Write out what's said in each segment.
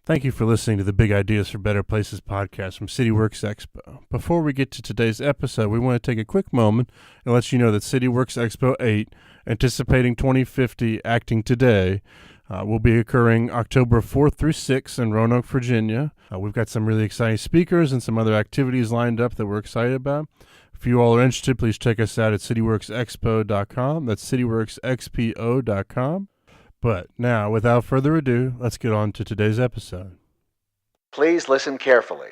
Thank you for listening to the Big Ideas for Better Places podcast from CityWorks Expo. Before we get to today's episode, we want to take a quick moment and let you know that CityWorks Expo 8, Anticipating 2050, Acting Today, will be occurring October 4th through 6th in Roanoke, Virginia. We've got some really exciting speakers and some other activities lined up that we're excited about. If you all are interested, please check us out at cityworksexpo.com. That's cityworksexpo.com. But now, without further ado, let's get on to today's episode. Please listen carefully.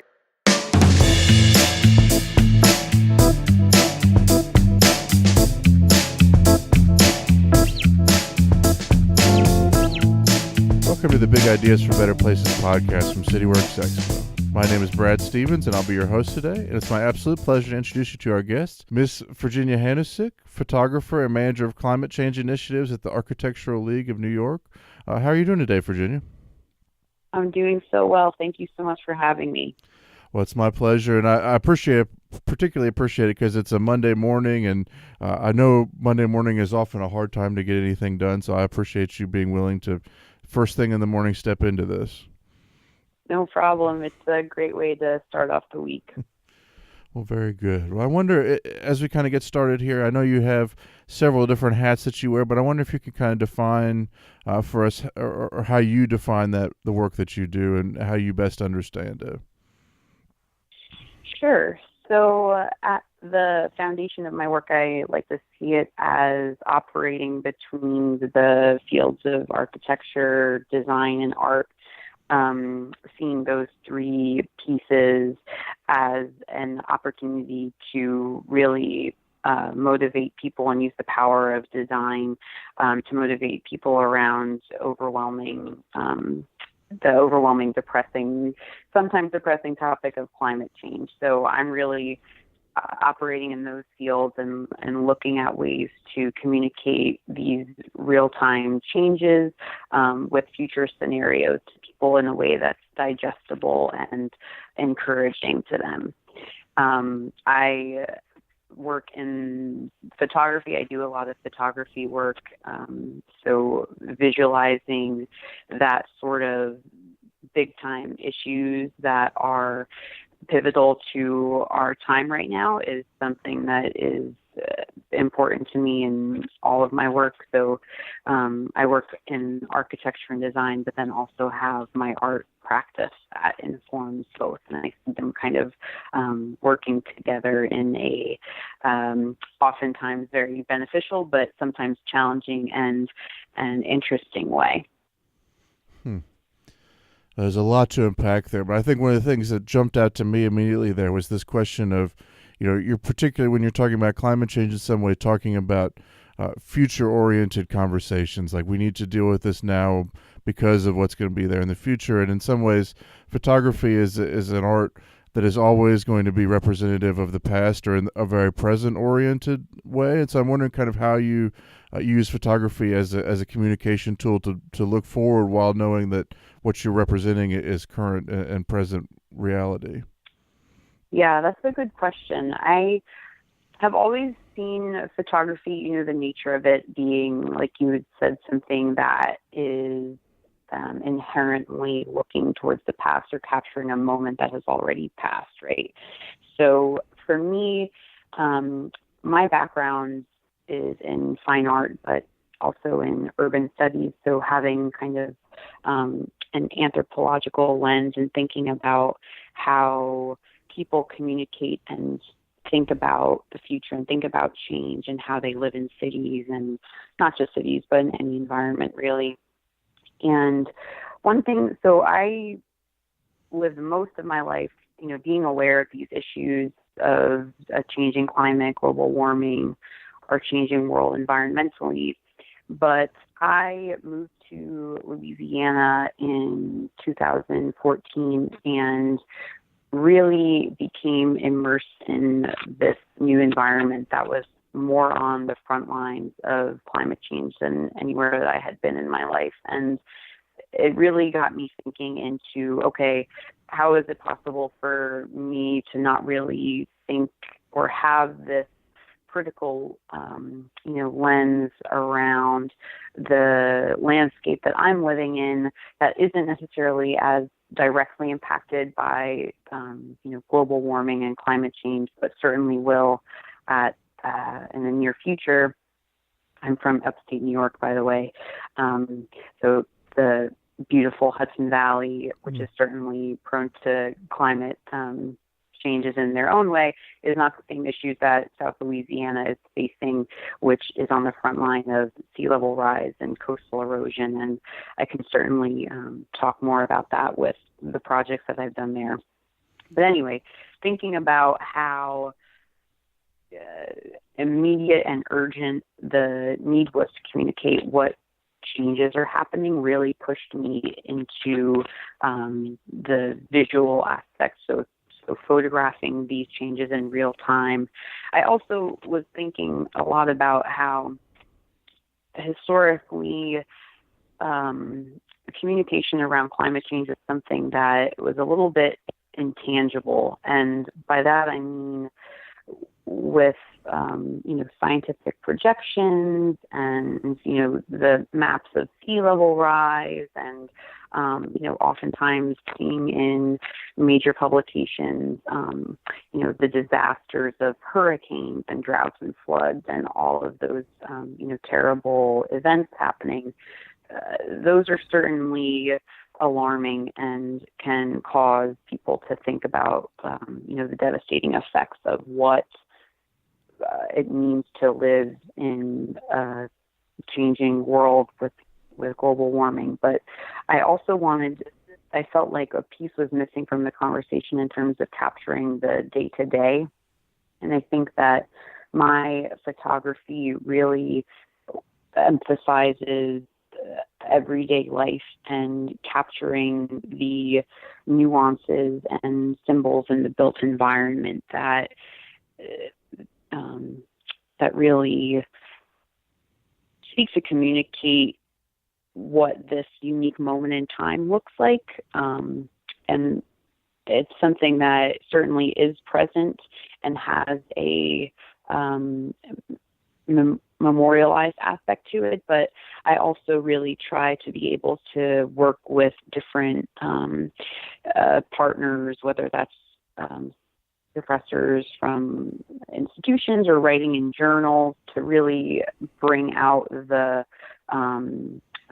Welcome to the Big Ideas for Better Places podcast from CityWorks Expo. My name is Brad Stevens, and I'll be your host today. And it's my absolute pleasure to introduce you to our guest, Miss Virginia Hanusik, photographer and manager of climate change initiatives at the Architectural League of New York. How are you doing today, Virginia? I'm doing so well. Thank you so much for having me. Well, it's my pleasure, and I particularly appreciate it because it's a Monday morning, and I know Monday morning is often a hard time to get anything done, so I appreciate you being willing to, first thing in the morning, step into this. No problem. It's a great way to start off the week. Well, very good. Well, I wonder, as we kind of get started here, I know you have several different hats that you wear, but I wonder if you could kind of define for us or how you define the work that you do and how you best understand it. Sure. So at the foundation of my work, I like to see it as operating between the fields of architecture, design, and art. Seeing those three pieces as an opportunity to really motivate people and use the power of design to motivate people around the overwhelming, sometimes depressing topic of climate change. So I'm really operating in those fields and looking at ways to communicate these real-time changes with future scenarios to people in a way that's digestible and encouraging to them. I work in photography. I do a lot of photography work, so visualizing that sort of big-time issues that are pivotal to our time right now is something that is important to me in all of my work. So I work in architecture and design, but then also have my art practice that informs both. And I see them kind of working together in a oftentimes very beneficial, but sometimes challenging and interesting way. There's a lot to unpack there, but I think one of the things that jumped out to me immediately there was this question of, you're particularly when you're talking about climate change in some way, talking about future-oriented conversations, like we need to deal with this now because of what's going to be there in the future. And in some ways, photography is an art that is always going to be representative of the past or in a very present-oriented way. And so I'm wondering kind of how you use photography as a communication tool to look forward while knowing that what you're representing is current and present reality. Yeah, that's a good question. I have always seen photography, the nature of it being, like you had said, something that is inherently looking towards the past or capturing a moment that has already passed, right? So for me, my background is in fine art, but also in urban studies. So having kind of an anthropological lens and thinking about how people communicate and think about the future and think about change and how they live in cities, and not just cities, but in any environment really. And one thing, so I lived most of my life, being aware of these issues of a changing climate, global warming, our changing world environmentally. But I moved to Louisiana in 2014 and really became immersed in this new environment that was more on the front lines of climate change than anywhere that I had been in my life. And it really got me thinking into, okay, how is it possible for me to not really think or have this critical, lens around the landscape that I'm living in that isn't necessarily as directly impacted by, global warming and climate change, but certainly will in the near future. I'm from upstate New York, by the way. So the beautiful Hudson Valley, which is certainly prone to climate changes in their own way, is not the same issues that South Louisiana is facing, which is on the front line of sea level rise and coastal erosion. And I can certainly talk more about that with the projects that I've done there. But anyway, thinking about how immediate and urgent the need was to communicate what changes are happening really pushed me into the visual aspects. So photographing these changes in real time. I also was thinking a lot about how historically communication around climate change is something that was a little bit intangible. And by that I mean with scientific projections and the maps of sea level rise and oftentimes seeing in major publications the disasters of hurricanes and droughts and floods and all of those terrible events happening. Those are certainly alarming and can cause people to think about the devastating effects of what it means to live in a changing world with global warming. But I also I felt like a piece was missing from the conversation in terms of capturing the day-to-day. And I think that my photography really emphasizes everyday life and capturing the nuances and symbols in the built environment that really seeks to communicate what this unique moment in time looks like. And it's something that certainly is present and has a memorialized aspect to it, but I also really try to be able to work with different partners, whether that's professors from institutions or writing in journals, to really bring out the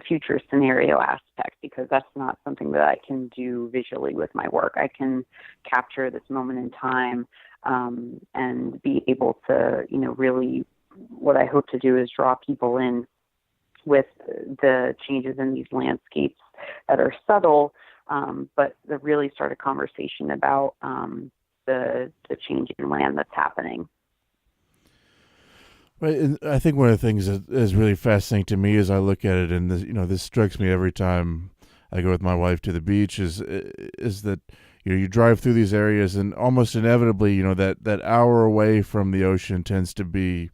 future scenario aspect, because that's not something that I can do visually with my work. I can capture this moment in time and be able to, really, what I hope to do is draw people in with the changes in these landscapes that are subtle, but that really start a conversation about the change in land that's happening. Right, and I think one of the things that is really fascinating to me as I look at it, and this strikes me every time I go with my wife to the beach, is that you drive through these areas, and almost inevitably, that hour away from the ocean tends to be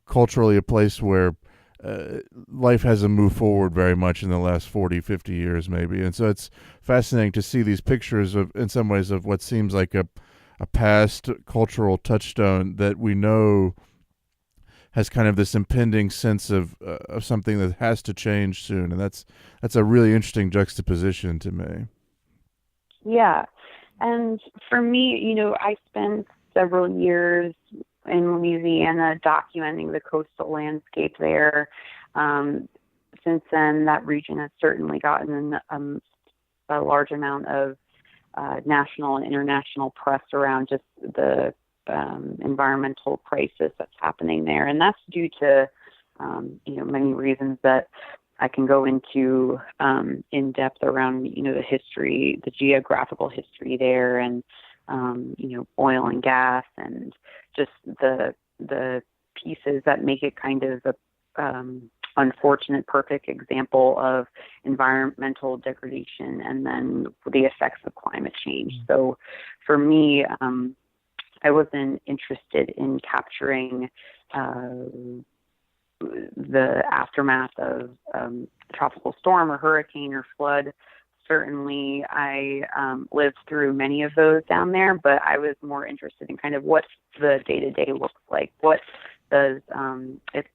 culturally a place where life hasn't moved forward very much in the last 40, 50 years maybe. And so it's fascinating to see these pictures of, in some ways, of what seems like a past cultural touchstone that we know has kind of this impending sense of something that has to change soon. And that's a really interesting juxtaposition to me. Yeah. And for me, I spent several years in Louisiana documenting the coastal landscape there. Since then, that region has certainly gotten a large amount of national and international press around just the environmental crisis that's happening there. And that's due to, many reasons that I can go into in depth around, the history, the geographical history there, and, oil and gas, and just the pieces that make it kind of a unfortunate perfect example of environmental degradation and then the effects of climate change. So for me, I wasn't interested in capturing the aftermath of tropical storm or hurricane or flood certainly I lived through many of those down there, but I was more interested in kind of what the day-to-day looks like. What does if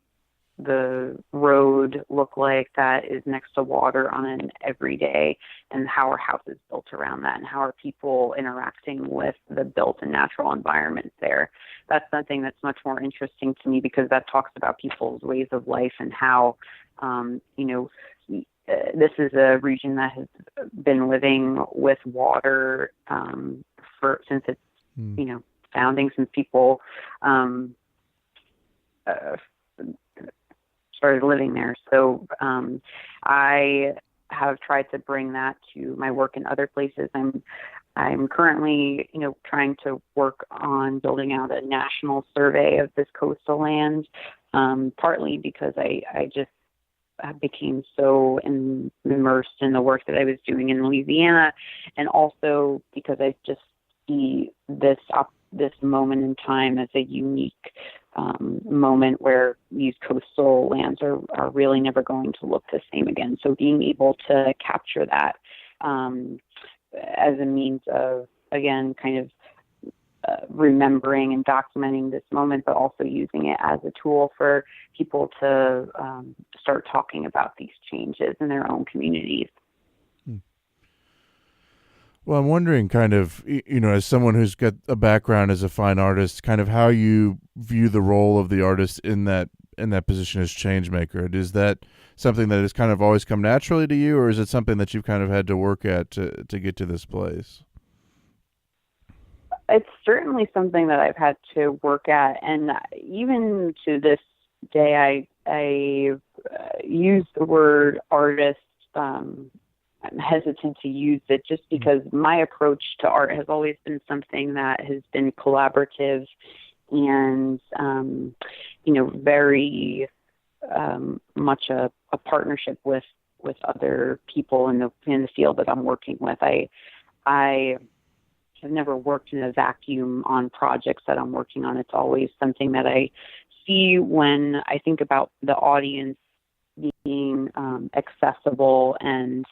the road look like that is next to water on an everyday, and how are houses built around that, and how are people interacting with the built and natural environment there? That's something that's much more interesting to me, because that talks about people's ways of life and how, this is a region that has been living with water since its founding, since people started living there. So I have tried to bring that to my work in other places. I'm currently, trying to work on building out a national survey of this coastal land, partly because I just became so immersed in the work that I was doing in Louisiana, and also because I just see this moment in time as a unique moment where these coastal lands are really never going to look the same again. So being able to capture that as a means of, again, kind of remembering and documenting this moment, but also using it as a tool for people to start talking about these changes in their own communities. Well, I'm wondering kind of, as someone who's got a background as a fine artist, kind of how you view the role of the artist in that position as change maker. Is that something that has kind of always come naturally to you, or is it something that you've kind of had to work at to get to this place? It's certainly something that I've had to work at, and even to this day, I use the word artist. I'm hesitant to use it just because my approach to art has always been something that has been collaborative and, very much a partnership with other people in the field that I'm working with. I have never worked in a vacuum on projects that I'm working on. It's always something that I see when I think about the audience being accessible and,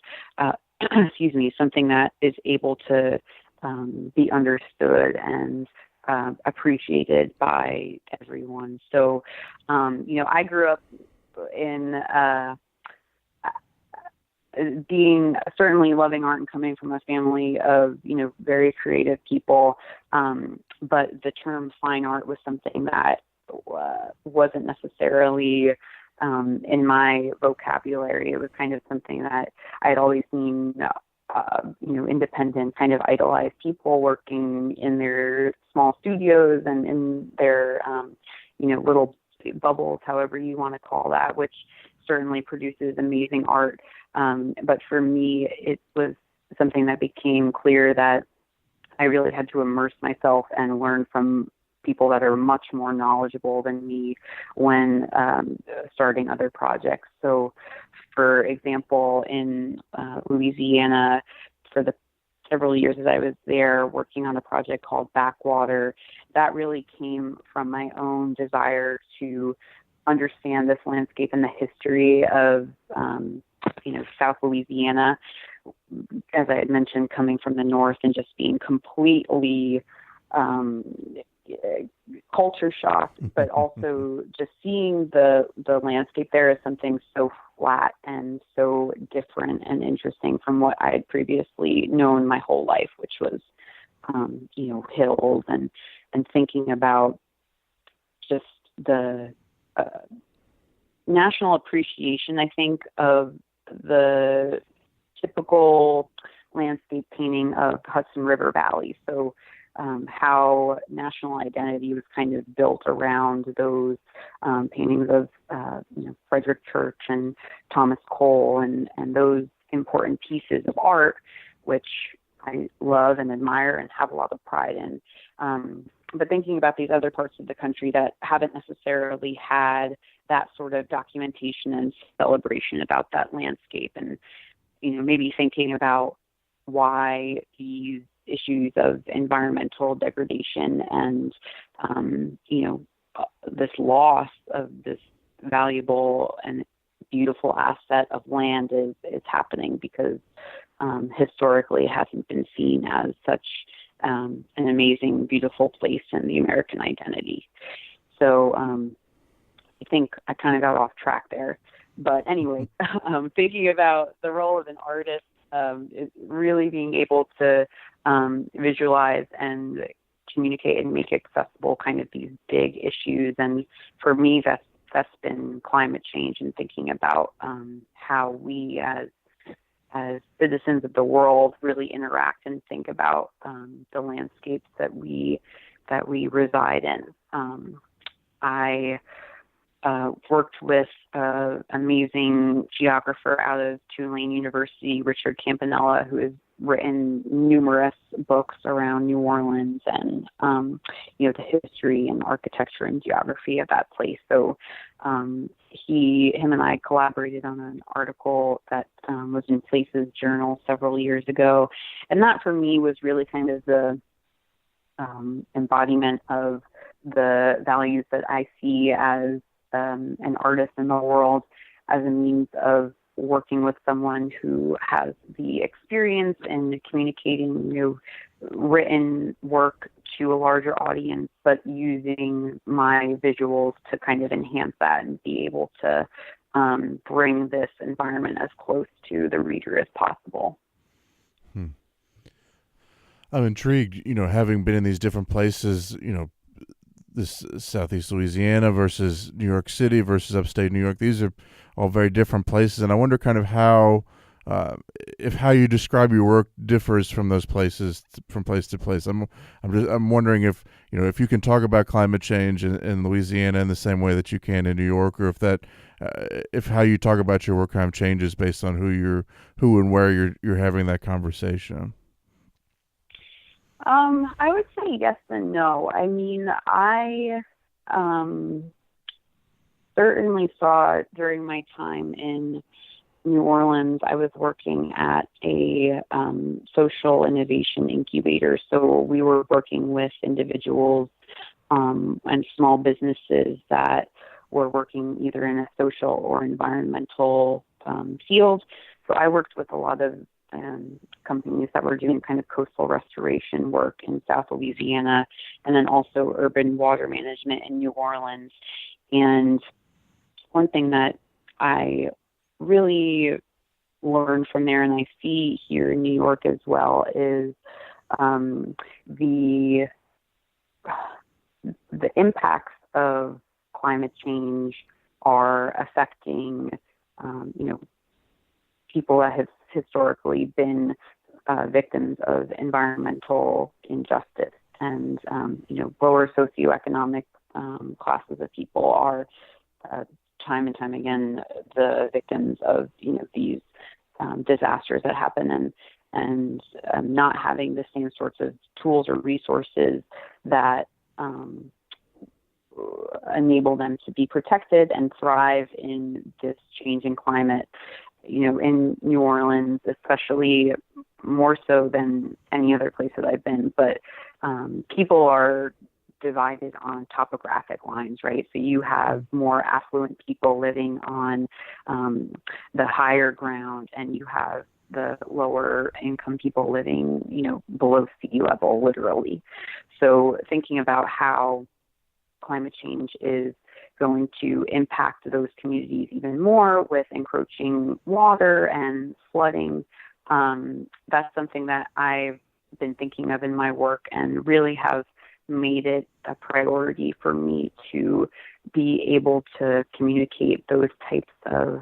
something that is able to be understood and appreciated by everyone. So, I grew up in being certainly loving art and coming from a family of, very creative people. But the term fine art was something that wasn't necessarily in my vocabulary. It was kind of something that I had always seen, independent, kind of idolized people working in their small studios and in their, little bubbles, however you want to call that, which certainly produces amazing art. But for me, it was something that became clear that I really had to immerse myself and learn from people that are much more knowledgeable than me when starting other projects. So, for example, in Louisiana, for the several years as I was there working on a project called Backwater, that really came from my own desire to understand this landscape and the history of, South Louisiana. As I had mentioned, coming from the north and just being completely culture shocked, but also just seeing the landscape there as something so flat and so different and interesting from what I had previously known my whole life, which was, hills and thinking about just the national appreciation, I think, of the typical landscape painting of Hudson River Valley. So how national identity was kind of built around those paintings of Frederick Church and Thomas Cole and those important pieces of art, which I love and admire and have a lot of pride in. But thinking about these other parts of the country that haven't necessarily had that sort of documentation and celebration about that landscape, and maybe thinking about why these issues of environmental degradation and this loss of this valuable and beautiful asset of land is happening because historically hasn't been seen as such an amazing, beautiful place in the American identity. So I think I kind of got off track there. But anyway, thinking about the role of an artist, is really being able to visualize and communicate and make accessible kind of these big issues. And for me, that's been climate change, and thinking about how we as citizens of the world really interact and think about the landscapes that we reside in. I worked with an amazing geographer out of Tulane University, Richard Campanella, who has written numerous books around New Orleans and the history and architecture and geography of that place. So him and I collaborated on an article that was in Places Journal several years ago, and that for me was really kind of the embodiment of the values that I see as an artist in the world, as a means of working with someone who has the experience in communicating written work to a larger audience, but using my visuals to kind of enhance that and be able to bring this environment as close to the reader as possible. I'm intrigued, having been in these different places, this Southeast Louisiana versus New York City versus upstate New York. These are all very different places, and I wonder kind of how you describe your work differs from those places, from place to place. I'm wondering if if you can talk about climate change in Louisiana in the same way that you can in New York, or if how you talk about your work kind of changes based on who and where you're having that conversation. I would say yes and no. I mean, I certainly saw during my time in New Orleans, I was working at a social innovation incubator. So we were working with individuals and small businesses that were working either in a social or environmental field. So I worked with a lot of companies that were doing kind of coastal restoration work in South Louisiana, and then also urban water management in New Orleans. And one thing that I really learned from there, and I see here in New York as well, is the impacts of climate change are affecting people that have historically been victims of environmental injustice, and lower socioeconomic classes of people are time and time again the victims of these disasters that happen, and not having the same sorts of tools or resources that enable them to be protected and thrive in this changing climate. In New Orleans, especially more so than any other place that I've been, but people are divided on topographic lines, right? So you have more affluent people living on the higher ground, and you have the lower income people living, below sea level, literally. So thinking about how climate change is going to impact those communities even more with encroaching water and flooding, that's something that I've been thinking of in my work, and really have made it a priority for me to be able to communicate those types of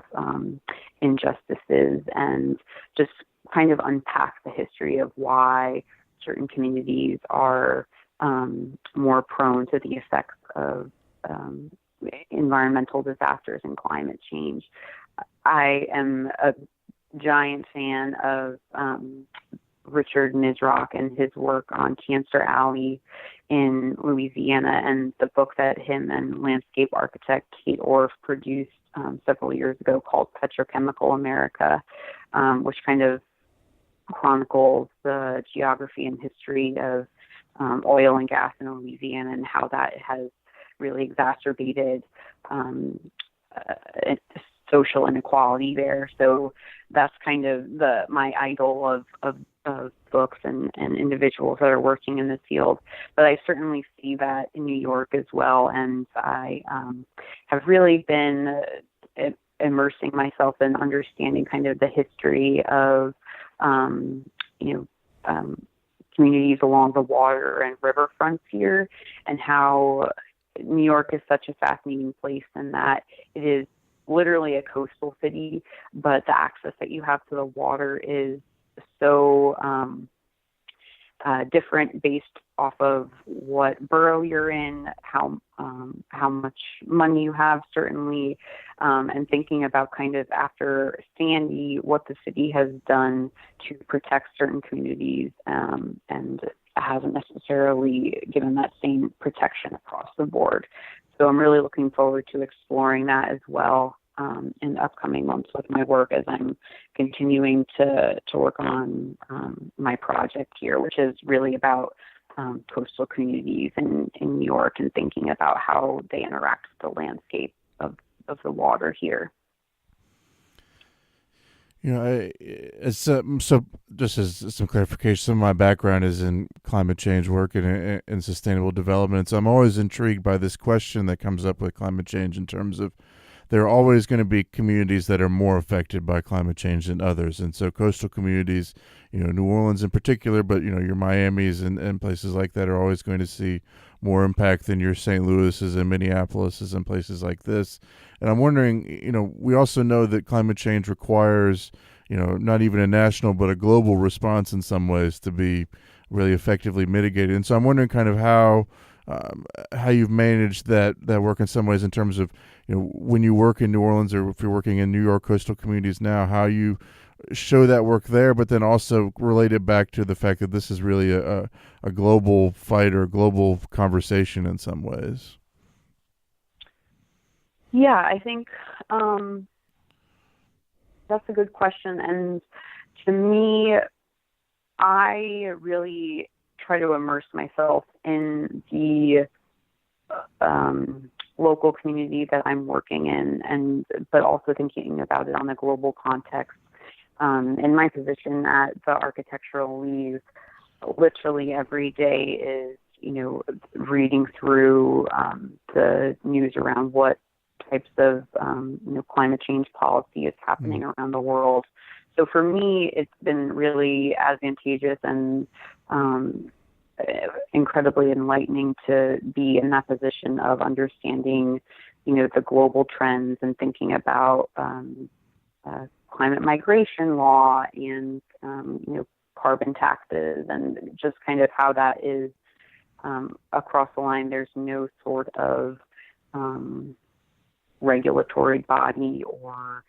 injustices, and just kind of unpack the history of why certain communities are more prone to the effects of environmental disasters and climate change. I am a giant fan of Richard Nisrock and his work on Cancer Alley in Louisiana, and the book that him and landscape architect Kate Orff produced several years ago called Petrochemical America, which kind of chronicles the geography and history of oil and gas in Louisiana, and how that has really exacerbated social inequality there. So that's kind of my idol of books and individuals that are working in this field. But I certainly see that in New York as well, and I have really been immersing myself in understanding kind of the history of communities along the water and riverfronts here, and how New York is such a fascinating place in that it is literally a coastal city, but the access that you have to the water is so different based off of what borough you're in, how much money you have, certainly, and thinking about kind of after Sandy, what the city has done to protect certain communities, and hasn't necessarily given that same protection across the board. So I'm really looking forward to exploring that as well in the upcoming months with my work, as I'm continuing to work on my project here, which is really about coastal communities in New York, and thinking about how they interact with the landscape of the water here. So just as some clarification, some of my background is in climate change work and sustainable development. So I'm always intrigued by this question that comes up with climate change, in terms of there are always going to be communities that are more affected by climate change than others. And so coastal communities, New Orleans in particular, but, your Miamis and places like that are always going to see more impact than your St. Louis's and Minneapolis's and places like this. And I'm wondering, we also know that climate change requires, not even a national, but a global response in some ways to be really effectively mitigated. And so I'm wondering kind of how you've managed that work in some ways, in terms of, when you work in New Orleans, or if you're working in New York coastal communities now, how you show that work there, but then also relate it back to the fact that this is really a global fight or a global conversation in some ways. Yeah, I think that's a good question. And to me, I really try to immerse myself in the local community that I'm working in, but also thinking about it on a global context. In my position at the Architectural League, literally every day is, reading through the news around what types of climate change policy is happening around the world. So for me, it's been really advantageous and incredibly enlightening to be in that position of understanding, the global trends, and thinking about climate migration law and carbon taxes, and just kind of how that is across the line. There's no sort of regulatory body or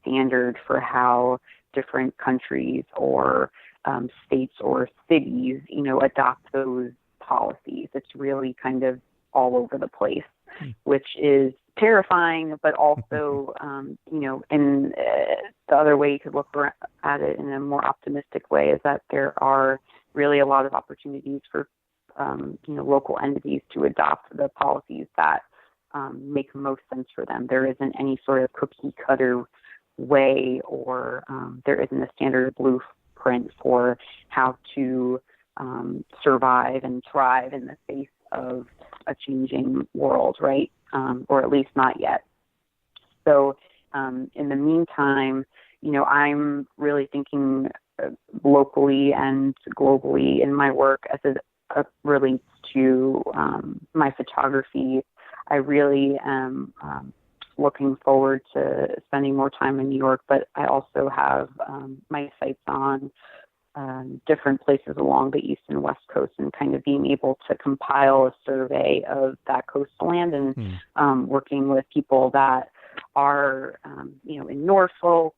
standard for how different countries or states or cities, adopt those policies. It's really kind of all over the place, which is terrifying, but also, in the other way you could look at it in a more optimistic way is that there are really a lot of opportunities for, local entities to adopt the policies that make most sense for them. There isn't any sort of cookie cutter way, or there isn't a standard blueprint for how to survive and thrive in the face of a changing world, right? Or at least not yet. So in the meantime, I'm really thinking locally and globally in my work as it relates to my photography. I really am looking forward to spending more time in New York, but I also have my sights on different places along the east and west coast, and kind of being able to compile a survey of that coastal land, and working with people that are, in Norfolk,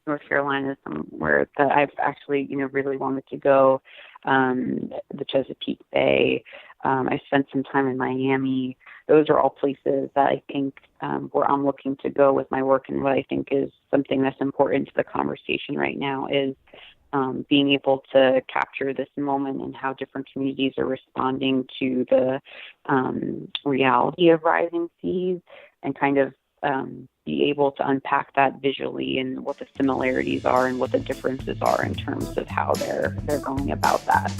North Carolina, somewhere that I've actually, really wanted to go, the Chesapeake Bay. I spent some time in Miami. Those are all places that I think where I'm looking to go with my work. And what I think is something that's important to the conversation right now is being able to capture this moment and how different communities are responding to the reality of rising seas, and kind of be able to unpack that visually and what the similarities are and what the differences are in terms of how they're going about that.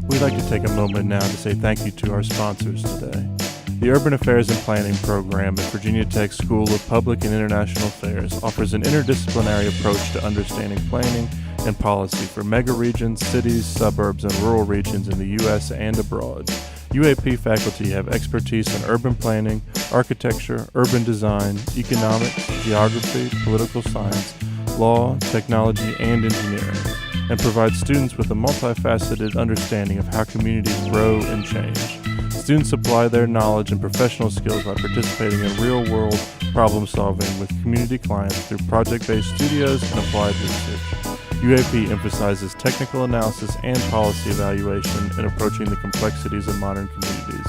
We'd like to take a moment now to say thank you to our sponsors today. The Urban Affairs and Planning program at Virginia Tech School of Public and International Affairs offers an interdisciplinary approach to understanding planning and policy for megaregions, cities, suburbs, and rural regions in the U.S. and abroad. UAP faculty have expertise in urban planning, architecture, urban design, economics, geography, political science, law, technology, and engineering, and provide students with a multifaceted understanding of how communities grow and change. Students apply their knowledge and professional skills by participating in real-world problem-solving with community clients through project-based studios and applied research. UAP emphasizes technical analysis and policy evaluation in approaching the complexities of modern communities.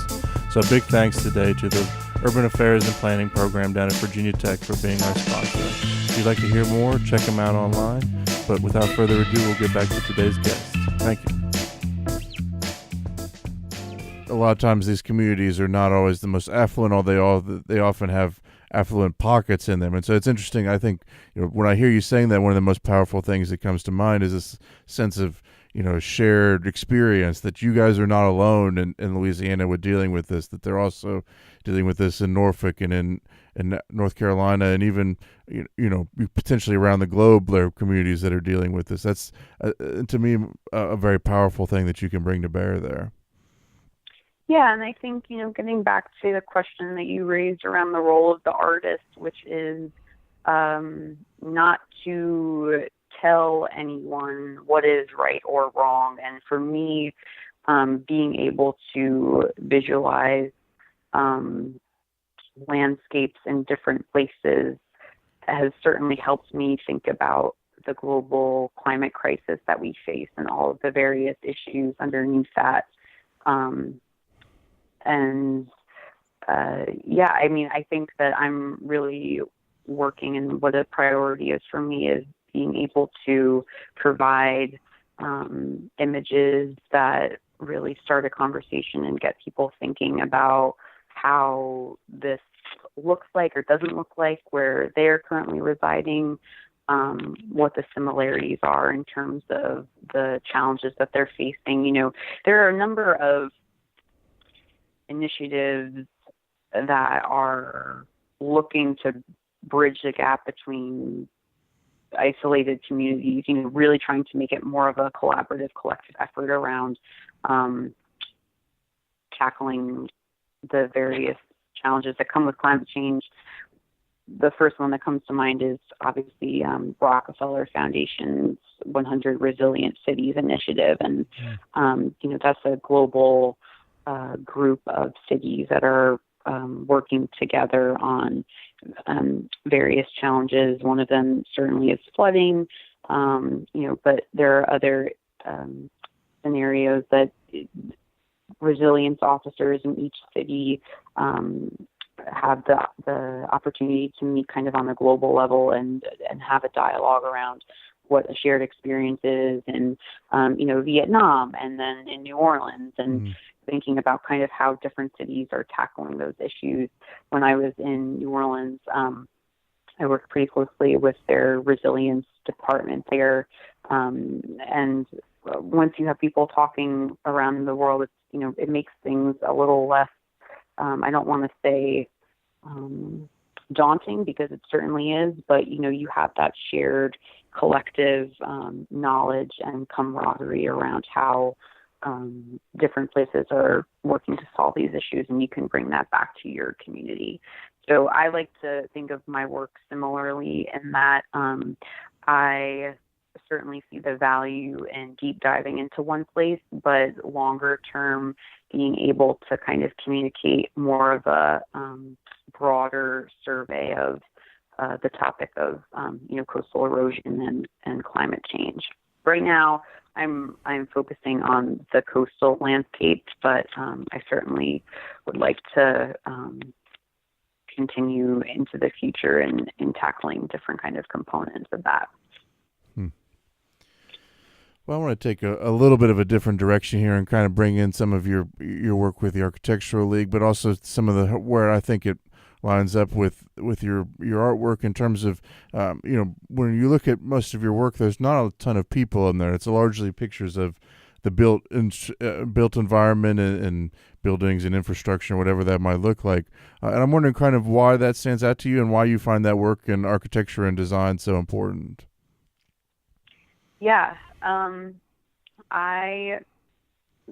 So a big thanks today to the Urban Affairs and Planning program down at Virginia Tech for being our sponsor. If you'd like to hear more, check them out online. But without further ado, we'll get back to today's guest. Thank you. A lot of times these communities are not always the most affluent, although they often have affluent pockets in them. And so it's interesting. I think, when I hear you saying that, one of the most powerful things that comes to mind is this sense of, shared experience, that you guys are not alone in Louisiana with dealing with this, that they're also dealing with this in Norfolk and in North Carolina, and even, potentially around the globe, there are communities that are dealing with this. That's, to me, a very powerful thing that you can bring to bear there. Yeah, and I think, getting back to the question that you raised around the role of the artist, which is not to tell anyone what is right or wrong. And for me, being able to visualize landscapes in different places has certainly helped me think about the global climate crisis that we face and all of the various issues underneath that. I think that I'm really working, and what a priority is for me is being able to provide images that really start a conversation and get people thinking about how this looks like or doesn't look like where they're currently residing, what the similarities are in terms of the challenges that they're facing. There are a number of initiatives that are looking to bridge the gap between isolated communities, really trying to make it more of a collaborative, collective effort around tackling the various challenges that come with climate change. The first one that comes to mind is obviously Rockefeller Foundation's 100 Resilient Cities initiative. And, that's a global group of cities that are working together on various challenges. One of them certainly is flooding, but there are other scenarios that resilience officers in each city have the opportunity to meet kind of on a global level and have a dialogue around what a shared experience is in, Vietnam and then in New Orleans, and thinking about kind of how different cities are tackling those issues. When I was in New Orleans, I worked pretty closely with their resilience department there. And once you have people talking around the world, it makes things a little less, I don't want to say daunting, because it certainly is, but you have that shared collective knowledge and camaraderie around how different places are working to solve these issues, and you can bring that back to your community. So I like to think of my work similarly in that I certainly see the value in deep diving into one place, but longer term being able to kind of communicate more of a broader survey of the topic of coastal erosion and climate change. Right now, I'm focusing on the coastal landscape, but I certainly would like to continue into the future in tackling different kind of components of that. Well, I want to take a little bit of a different direction here and kind of bring in some of your work with the Architectural League, but also some of the where I think it lines up with your artwork in terms of when you look at most of your work, there's not a ton of people in there. It's largely pictures of the built environment and buildings and infrastructure, whatever that might look like. And I'm wondering kind of why that stands out to you and why you find that work in architecture and design so important. Yeah. I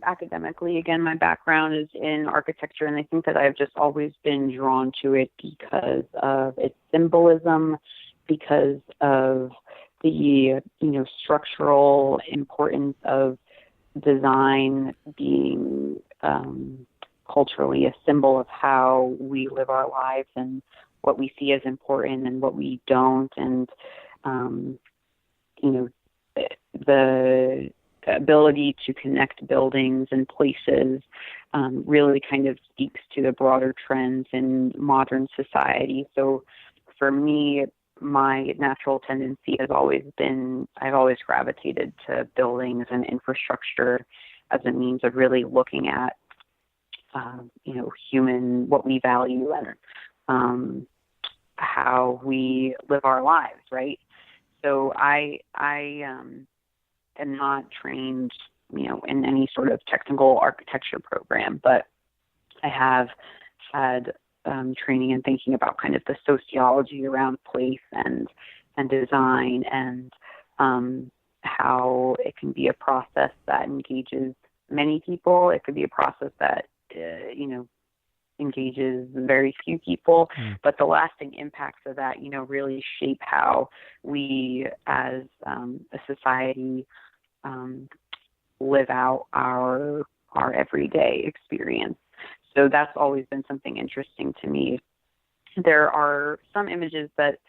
academically, again, my background is in architecture, and I think that I've just always been drawn to it because of its symbolism, because of the structural importance of design being culturally a symbol of how we live our lives and what we see as important and what we don't, and the ability to connect buildings and places really kind of speaks to the broader trends in modern society. So for me, my natural tendency has always been, I've always gravitated to buildings and infrastructure as a means of really looking at, what we value and how we live our lives, right? So I am not trained, in any sort of technical architecture program, but I have had training in thinking about kind of the sociology around place and design, and how it can be a process that engages many people. It could be a process that engages very few people, but the lasting impacts of that, really shape how we as a society live out our everyday experience. So that's always been something interesting to me. There are some images that,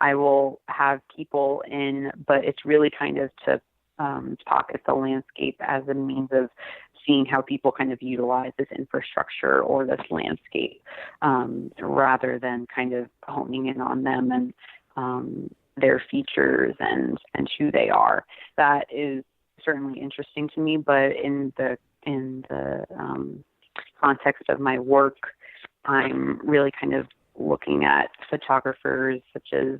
I will have people in, but it's really kind of to pocket the landscape as a means of seeing how people kind of utilize this infrastructure or this landscape, rather than kind of honing in on them and their features and who they are. That is certainly interesting to me, but in the context of my work, I'm really kind of looking at photographers such as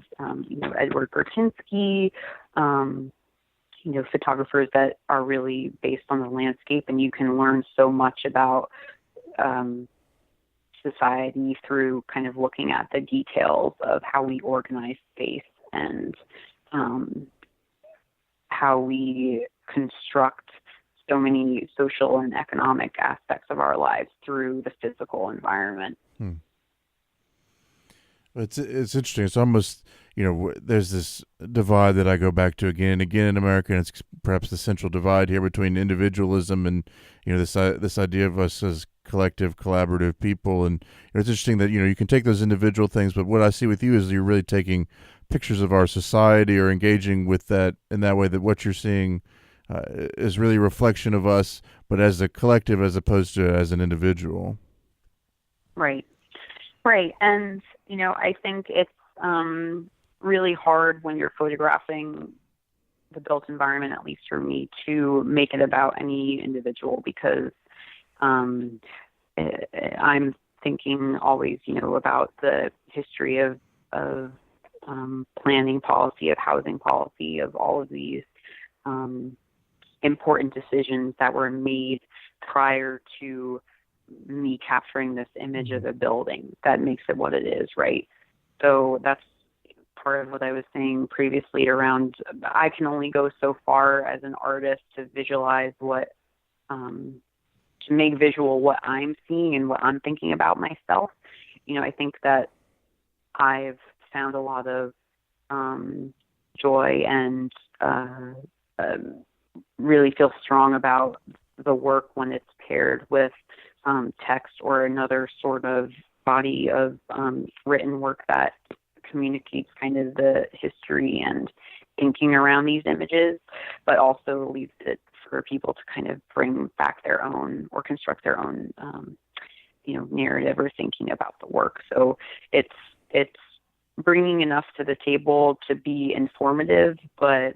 Edward Bertinsky, photographers that are really based on the landscape, and you can learn so much about society through kind of looking at the details of how we organize space and how we construct so many social and economic aspects of our lives through the physical environment. It's interesting. It's almost, there's this divide that I go back to again and again in America, and it's perhaps the central divide here between individualism and, this idea of us as collective, collaborative people. And it's interesting that, you can take those individual things, but what I see with you is you're really taking pictures of our society or engaging with that in that way, that what you're seeing is really a reflection of us, but as a collective as opposed to as an individual. Right. And, I think it's really hard when you're photographing the built environment, at least for me, to make it about any individual, because I'm thinking always, about the history of planning policy, of housing policy, of all of these important decisions that were made prior to me capturing this image of a building that makes it what it is, right? So that's part of what I was saying previously around, I can only go so far as an artist to visualize to make visual what I'm seeing and what I'm thinking about myself. I think that I've found a lot of joy and really feel strong about the work when it's paired with text or another sort of body of written work that communicates kind of the history and thinking around these images, but also leaves it for people to kind of bring back their own or construct their own, narrative or thinking about the work. So it's bringing enough to the table to be informative, but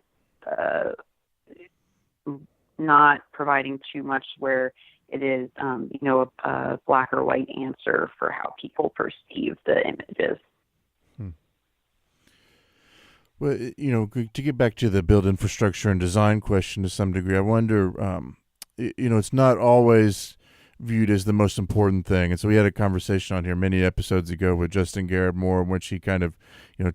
not providing too much where it is, a black or white answer for how people perceive the images. Hmm. Well, to get back to the build infrastructure and design question to some degree, I wonder, it's not always viewed as the most important thing. And so we had a conversation on here many episodes ago with Justin Garrett Moore, in which he kind of,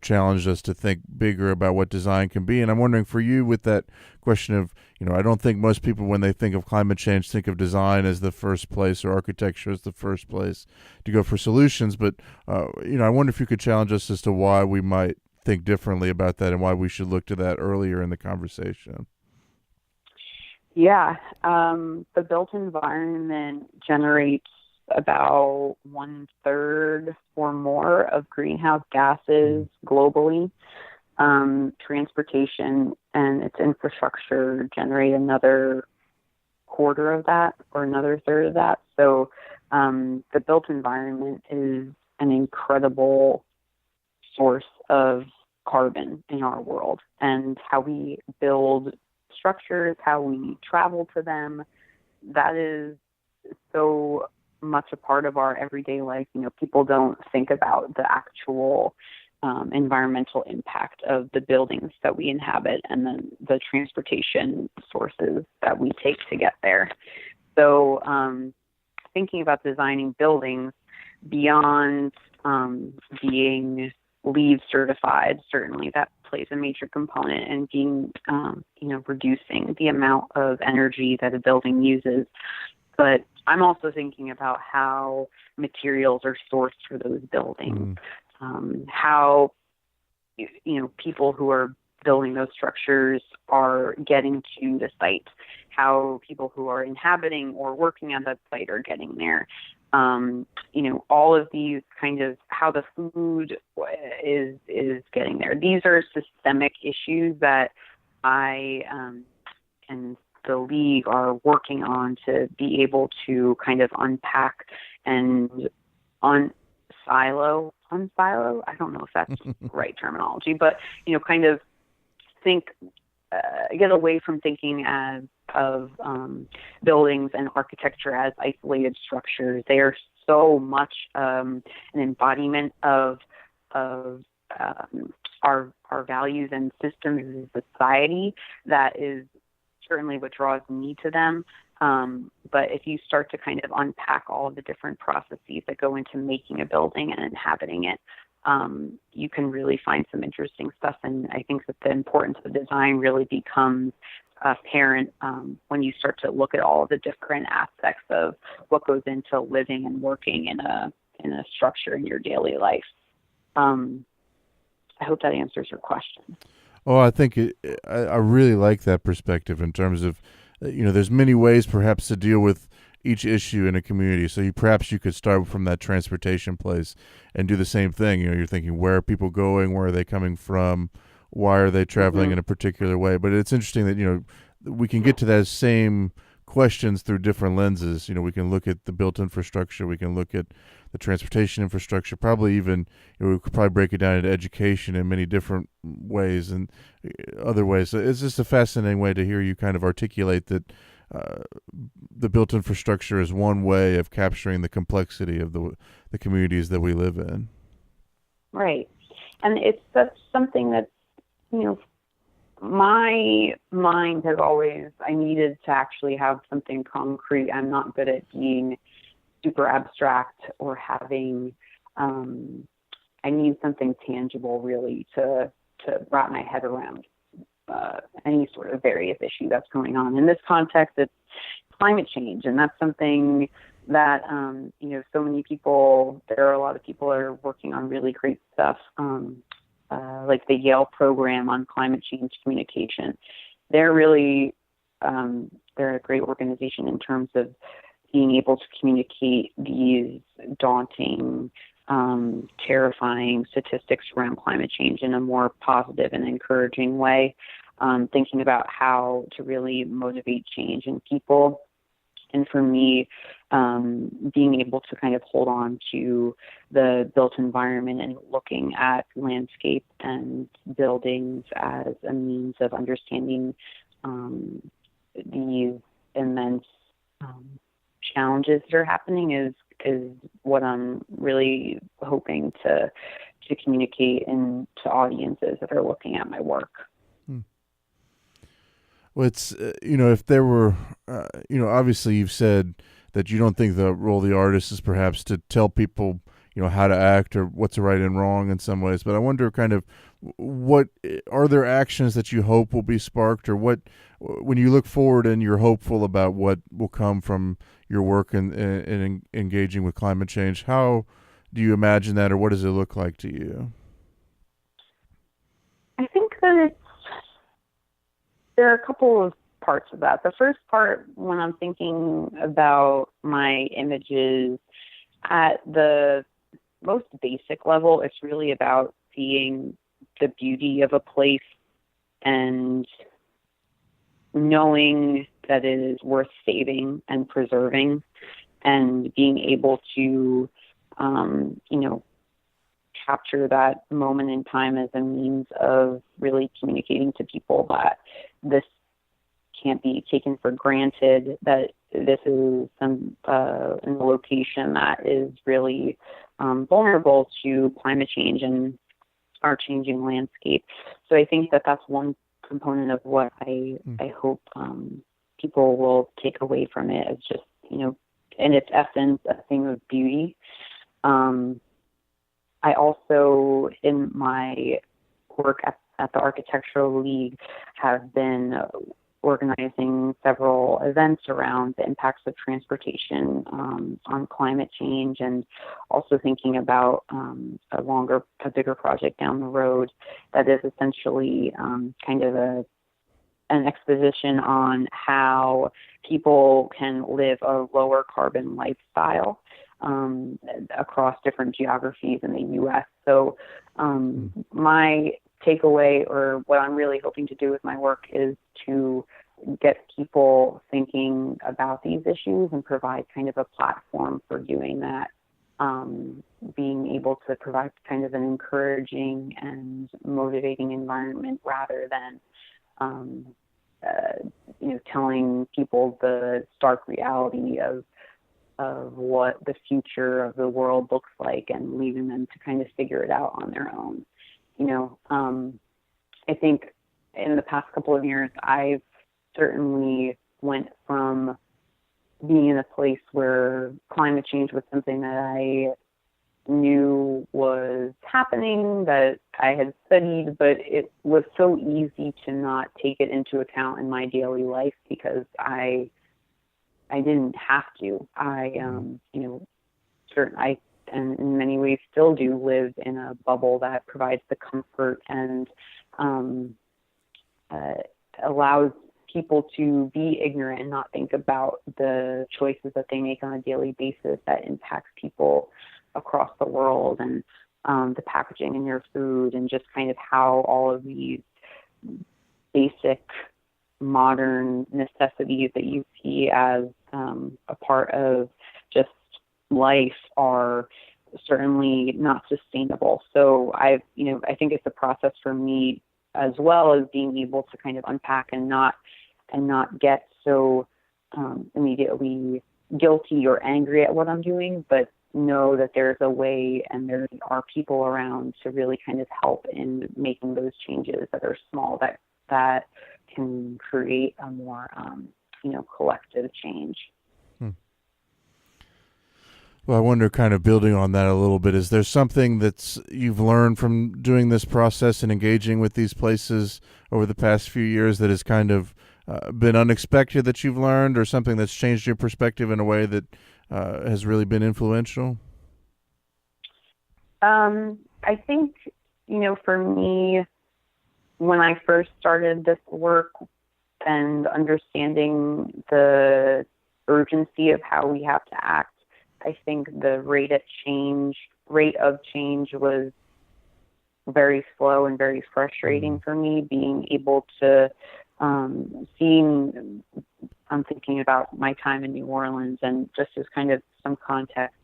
challenged us to think bigger about what design can be. And I'm wondering for you with that question of, I don't think most people, when they think of climate change, think of design as the first place or architecture as the first place to go for solutions. But, I wonder if you could challenge us as to why we might think differently about that and why we should look to that earlier in the conversation. Yeah, the built environment generates about 1/3 or more of greenhouse gases globally. Transportation and its infrastructure generate another quarter of that or another third of that. So the built environment is an incredible source of carbon in our world, and how we build structures, how we travel to them, that is so much a part of our everyday life. People don't think about the actual environmental impact of the buildings that we inhabit and then the transportation sources that we take to get there. So thinking about designing buildings beyond being LEED certified, certainly that plays a major component in being, reducing the amount of energy that a building uses. But I'm also thinking about how materials are sourced for those buildings, how, people who are building those structures are getting to the site, how people who are inhabiting or working on that site are getting there. All of these kind of how the food is getting there. These are systemic issues that I and the league are working on to be able to kind of unpack and unsilo. I don't know if that's the right terminology, but kind of get away from thinking of buildings and architecture as isolated structures. They are so much an embodiment of our values and systems as a society. That is certainly what draws me to them. But if you start to kind of unpack all of the different processes that go into making a building and inhabiting it, you can really find some interesting stuff. And I think that the importance of design really becomes apparent when you start to look at all of the different aspects of what goes into living and working in a structure in your daily life. I hope that answers your question. Oh, I think I really like that perspective in terms of, there's many ways perhaps to deal with each issue in a community. So perhaps you could start from that transportation place and do the same thing. You're thinking, where are people going? Where are they coming from? Why are they traveling in a particular way? But it's interesting that, we can get to that same questions through different lenses. We can look at the built infrastructure. We can look at the transportation infrastructure, probably even, we could probably break it down into education in many different ways and other ways. So it's just a fascinating way to hear you kind of articulate that the built infrastructure is one way of capturing the complexity of the communities that we live in. Right. And that's something that, my mind has always, I needed to actually have something concrete. I'm not good at being super abstract or having, I need something tangible really to wrap my head around any sort of various issue that's going on. In this context, it's climate change, and that's something that, so many people, there are a lot of people that are working on really great stuff, like the Yale program on climate change communication. They're really, they're a great organization in terms of being able to communicate these daunting, terrifying statistics around climate change in a more positive and encouraging way, thinking about how to really motivate change in people. And for me, being able to kind of hold on to the built environment and looking at landscape and buildings as a means of understanding these immense challenges that are happening is what I'm really hoping to communicate to audiences that are looking at my work. Well, it's if there were, obviously you've said that you don't think the role of the artist is perhaps to tell people, how to act or what's right and wrong in some ways. But I wonder, kind of, what are there actions that you hope will be sparked, or what, when you look forward and you're hopeful about what will come from your work in engaging with climate change, how do you imagine that, or what does it look like to you? I think that there are a couple of parts of that. The first part, when I'm thinking about my images at the most basic level, it's really about seeing the beauty of a place and knowing that it is worth saving and preserving, and being able to, capture that moment in time as a means of really communicating to people that this can't be taken for granted, that this is in a location that is really vulnerable to climate change and our changing landscape. So I think that that's one component of what I hope people will take away from it, as just, in its essence, a thing of beauty. I also, in my work at the Architectural League, have been organizing several events around the impacts of transportation on climate change, and also thinking about a bigger project down the road that is essentially kind of an exposition on how people can live a lower carbon lifestyle across different geographies in the U.S. So my takeaway, or what I'm really hoping to do with my work, is to get people thinking about these issues and provide kind of a platform for doing that, being able to provide kind of an encouraging and motivating environment, rather than telling people the stark reality of what the future of the world looks like and leaving them to kind of figure it out on their own. I think in the past couple of years, I've certainly went from being in a place where climate change was something that I knew was happening, that I had studied, but it was so easy to not take it into account in my daily life because I didn't have to. I and in many ways still do live in a bubble that provides the comfort and allows people to be ignorant and not think about the choices that they make on a daily basis that impacts people across the world, and the packaging in your food, and just kind of how all of these basic modern necessities that you see as a part of just life are certainly not sustainable. So I think it's a process for me, as well as being able to kind of unpack and not get so immediately guilty or angry at what I'm doing, but know that there's a way and there are people around to really kind of help in making those changes that are small, that can create a more collective change. Well, I wonder, kind of building on that a little bit, is there something that's you've learned from doing this process and engaging with these places over the past few years that has kind of been unexpected that you've learned, or something that's changed your perspective in a way that has really been influential? I think, for me, when I first started this work and understanding the urgency of how we have to act, I think the rate of change was very slow and very frustrating for me, being able to I'm thinking about my time in New Orleans, and just as kind of some context,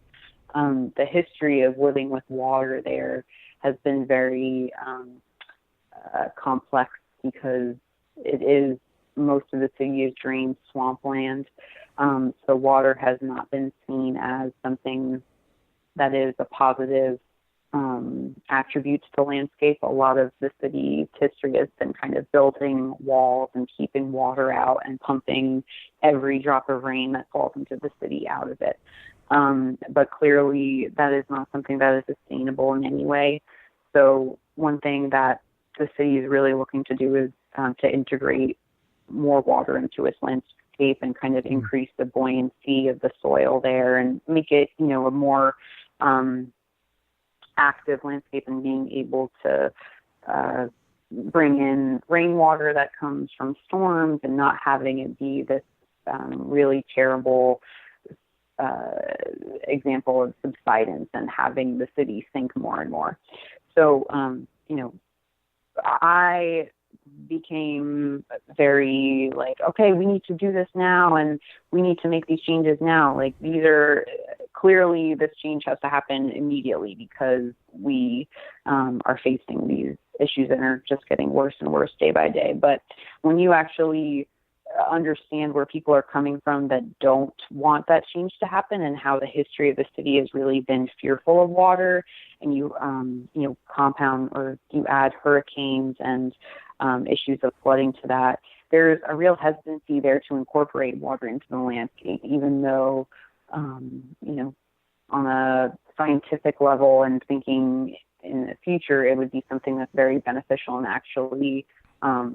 the history of living with water there has been very complex, because it is most of the city is drained swampland. So water has not been seen as something that is a positive attribute to the landscape. A lot of the city's history has been kind of building walls and keeping water out and pumping every drop of rain that falls into the city out of it. But clearly that is not something that is sustainable in any way. So one thing that the city is really looking to do is to integrate more water into its landscape and kind of increase the buoyancy of the soil there and make it, a more active landscape, and being able to bring in rainwater that comes from storms and not having it be this really terrible example of subsidence and having the city sink more and more. So, I became very like, okay, we need to do this now and we need to make these changes now. Like, these are clearly, this change has to happen immediately because we are facing these issues that are just getting worse and worse day by day. But when you actually understand where people are coming from that don't want that change to happen, and how the history of the city has really been fearful of water, and you compound, or you add hurricanes and issues of flooding to that, there's a real hesitancy there to incorporate water into the landscape, even though on a scientific level and thinking in the future, it would be something that's very beneficial and actually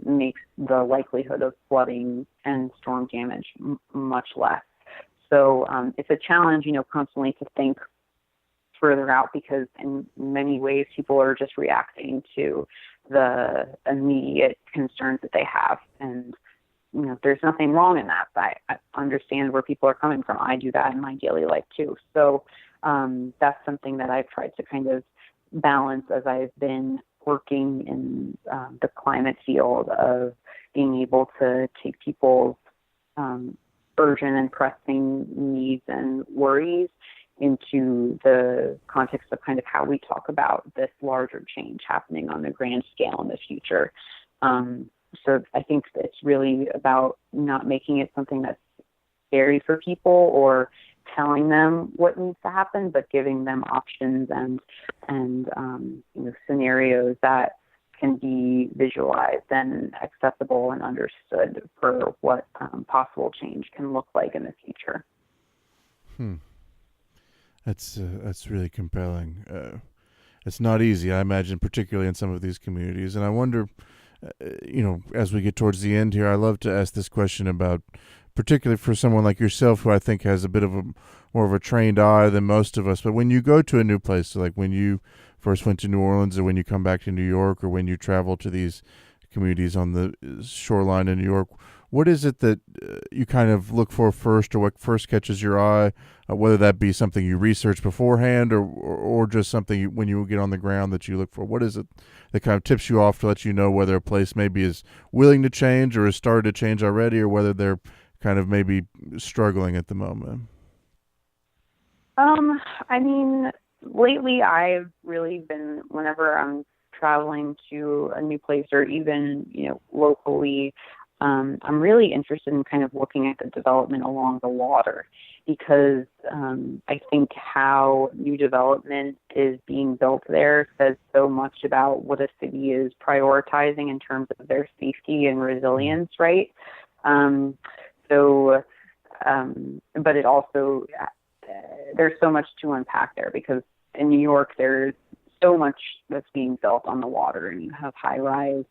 makes the likelihood of flooding and storm damage much less. So it's a challenge, constantly to think further out, because in many ways people are just reacting to the immediate concerns that they have. And, there's nothing wrong in that. I understand where people are coming from. I do that in my daily life too. So that's something that I've tried to kind of balance as I've been working in the climate field, of being able to take people's urgent and pressing needs and worries into the context of kind of how we talk about this larger change happening on the grand scale in the future. So I think it's really about not making it something that's scary for people or telling them what needs to happen, but giving them options and scenarios that can be visualized and accessible and understood for what possible change can look like in the future. That's really compelling. It's not easy, I imagine, particularly in some of these communities. And I wonder, as we get towards the end here, I love to ask this question about, particularly for someone like yourself, who I think has a bit of more of a trained eye than most of us. But when you go to a new place, so like when you first went to New Orleans, or when you come back to New York, or when you travel to these communities on the shoreline in New York, what is it that you kind of look for first, or what first catches your eye, whether that be something you research beforehand, or just something when you get on the ground that you look for? What is it that kind of tips you off to let you know whether a place maybe is willing to change or has started to change already, or whether they're kind of maybe struggling at the moment? Lately I've really been, whenever I'm traveling to a new place, or even, locally, I'm really interested in kind of looking at the development along the water, because I think how new development is being built there says so much about what a city is prioritizing in terms of their safety and resilience, right? But it also, there's so much to unpack there, because in New York, there's so much that's being built on the water, and you have high-rise,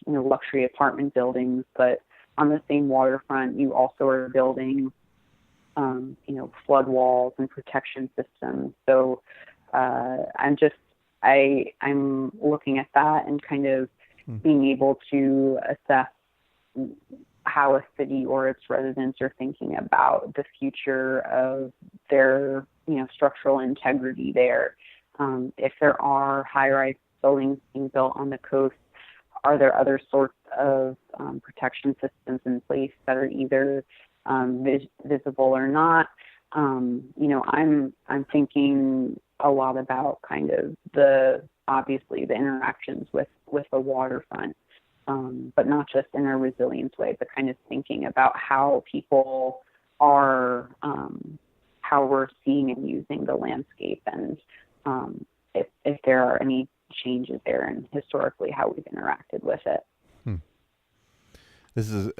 luxury apartment buildings, but on the same waterfront, you also are building, flood walls and protection systems. So I'm looking at that and kind of being able to assess how a city or its residents are thinking about the future of their, structural integrity there. If there are high-rise buildings being built on the coast, are there other sorts of protection systems in place that are either visible or not? I'm thinking a lot about kind of obviously the interactions with the waterfront. but not just in a resilience way, but kind of thinking about how people are, how we're seeing and using the landscape, and if there are any changes there, and historically how we've interacted with it. This is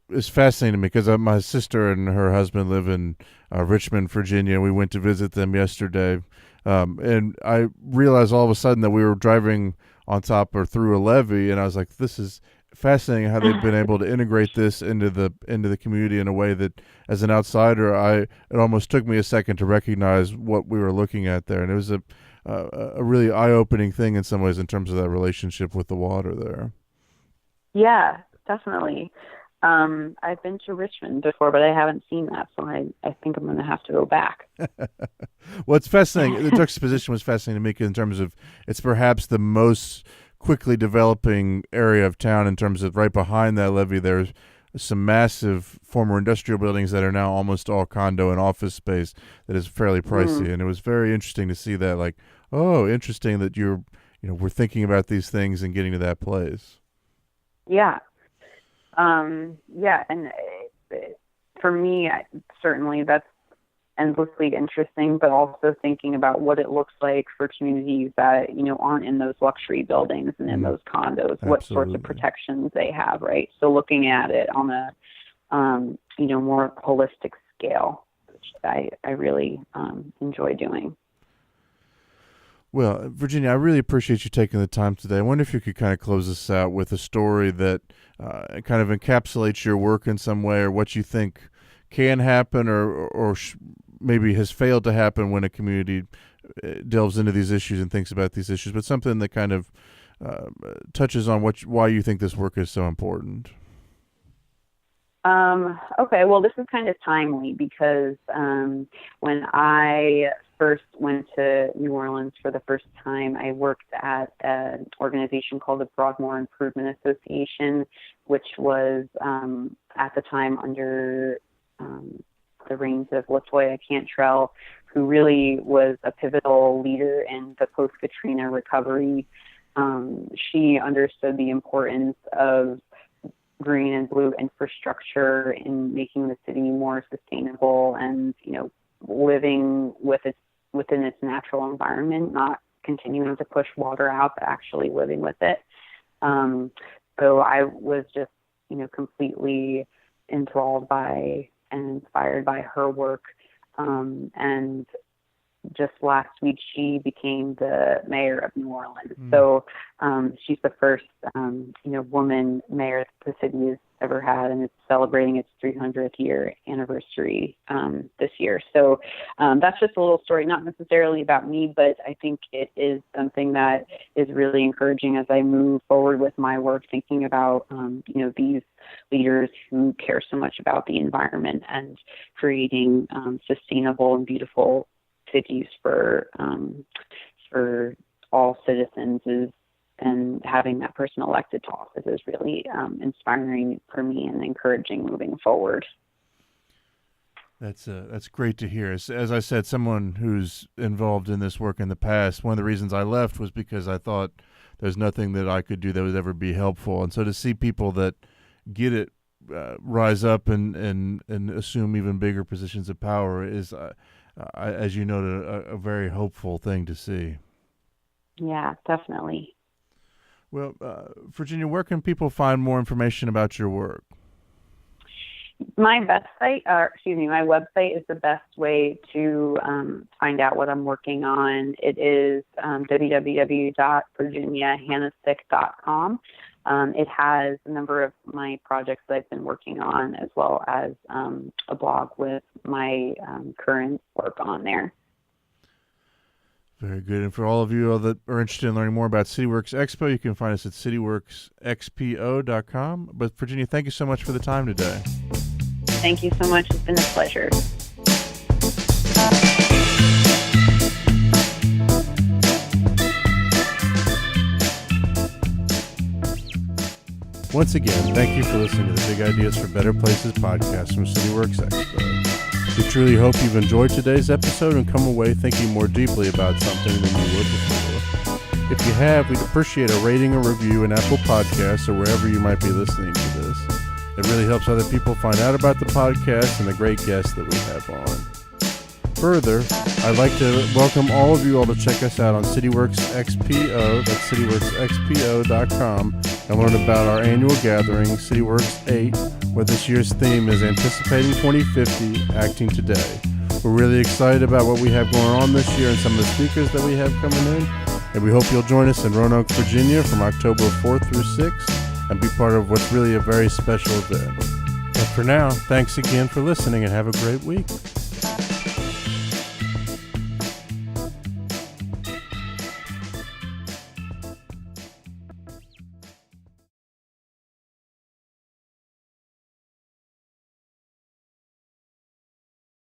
it's fascinating to me because my sister and her husband live in Richmond, Virginia. We went to visit them yesterday, and I realized all of a sudden that we were driving on top or through a levee, and I was like, "This is fascinating how they've been able to integrate this into the community in a way that, as an outsider, it almost took me a second to recognize what we were looking at there, and it was a really eye-opening thing in some ways in terms of that relationship with the water there." Yeah, definitely. I've been to Richmond before, but I haven't seen that, so I think I'm going to have to go back. Well, it's fascinating. The juxtaposition was fascinating to me in terms of it's perhaps the most quickly developing area of town in terms of right behind that levee there's some massive former industrial buildings that are now almost all condo and office space that is fairly pricey. And it was very interesting to see that, like, oh, interesting that we're thinking about these things and getting to that place. Yeah. And for me, certainly that's endlessly interesting, but also thinking about what it looks like for communities that, aren't in those luxury buildings and in those condos, Absolutely. What sorts of protections they have, right? So looking at it on a, more holistic scale, which I really enjoy doing. Well, Virginia, I really appreciate you taking the time today. I wonder if you could kind of close this out with a story that kind of encapsulates your work in some way, or what you think can happen or maybe has failed to happen when a community delves into these issues and thinks about these issues, but something that kind of touches on why you think this work is so important. Okay, well, this is kind of timely because when I first went to New Orleans for the first time, I worked at an organization called the Broadmoor Improvement Association, which was at the time under the reins of Latoya Cantrell, who really was a pivotal leader in the post-Katrina recovery. She understood the importance of green and blue infrastructure in making the city more sustainable and, living within its natural environment, not continuing to push water out, but actually living with it. So I was just, completely enthralled by and inspired by her work. And just last week, she became the mayor of New Orleans. So she's the first, woman mayor that the city has ever had, and it's celebrating its 300th year anniversary this year. So that's just a little story, not necessarily about me, but I think it is something that is really encouraging as I move forward with my work, thinking about, these leaders who care so much about the environment and creating sustainable and beautiful cities for all citizens and having that person elected to office is really inspiring for me and encouraging moving forward. That's great to hear. As I said, someone who's involved in this work in the past, one of the reasons I left was because I thought there's nothing that I could do that would ever be helpful. And so to see people that get it rise up and assume even bigger positions of power is, as you noted, a very hopeful thing to see. Yeah, definitely. Well, Virginia, where can people find more information about your work? My website is the best way to find out what I'm working on. It is www.virginiahanusik.com. It has a number of my projects that I've been working on, as well as a blog with my current work on there. Very good. And for all of you that are interested in learning more about CityWorks Expo, you can find us at cityworksexpo.com. But Virginia, thank you so much for the time today. Thank you so much. It's been a pleasure. Once again, thank you for listening to the Big Ideas for Better Places podcast from CityWorks Expo. We truly hope you've enjoyed today's episode and come away thinking more deeply about something than you would before. If you have, we'd appreciate a rating or review in Apple Podcasts or wherever you might be listening to this. It really helps other people find out about the podcast and the great guests that we have on. Further, I'd like to welcome all of you all to check us out on CityWorks XPO, that's cityworksxpo.com, and learn about our annual gathering, CityWorks 8, where this year's theme is Anticipating 2050, Acting Today. We're really excited about what we have going on this year and some of the speakers that we have coming in, and we hope you'll join us in Roanoke, Virginia from October 4th through 6th and be part of what's really a very special event. But for now, thanks again for listening and have a great week.